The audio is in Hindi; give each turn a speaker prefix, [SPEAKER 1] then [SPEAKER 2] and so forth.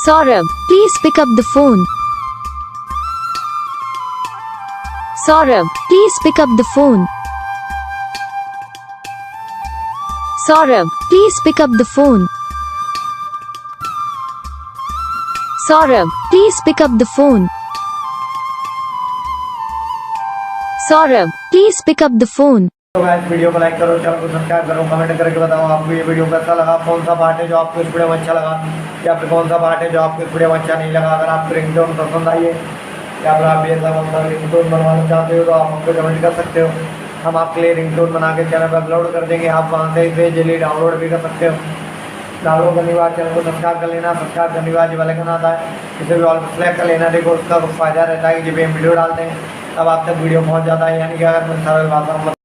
[SPEAKER 1] Saurabh, please pick up the phone. Saurabh, please pick up the phone. Saurabh, please pick up the phone. Saurabh, please pick up the phone. Saurabh, please pick up the phone.
[SPEAKER 2] तो गाइस वीडियो को लाइक करो, चैनल को सब्सक्राइब करो, कमेंट करके बताओ आपको ये वीडियो कैसा लगा, कौन सा पार्ट है जो आपको इस वीडियो में अच्छा लगा या फिर कौन सा पार्ट है जो आपको इस वीडियो में अच्छा नहीं लगा। अगर आपको रिंगटोन पसंद आई है या फिर आप ऐसा कौन रिंगटोन बनवाना चाहते हो तो आप हमको कमेंट कर सकते हो। हम आपके लिए रिंगटोन बना के चैनल पर अपलोड कर देंगे, आप वहाँ से इसे जल्दी डाउनलोड भी कर सकते हो। डाउनलोड करने के बाद चैनल को सब्सक्राइब कर लेना, सब्सक्राइब करने के बाद जो वाले खाना आता है इसे भी ऑल सेलेक्ट कर लेना। देखो उसका कुछ फ़ायदा रहता है कि जब हम वीडियो डालते हैं तब आप तक वीडियो पहुँच जाता है, यानी कि अगर मैं सरल भाषा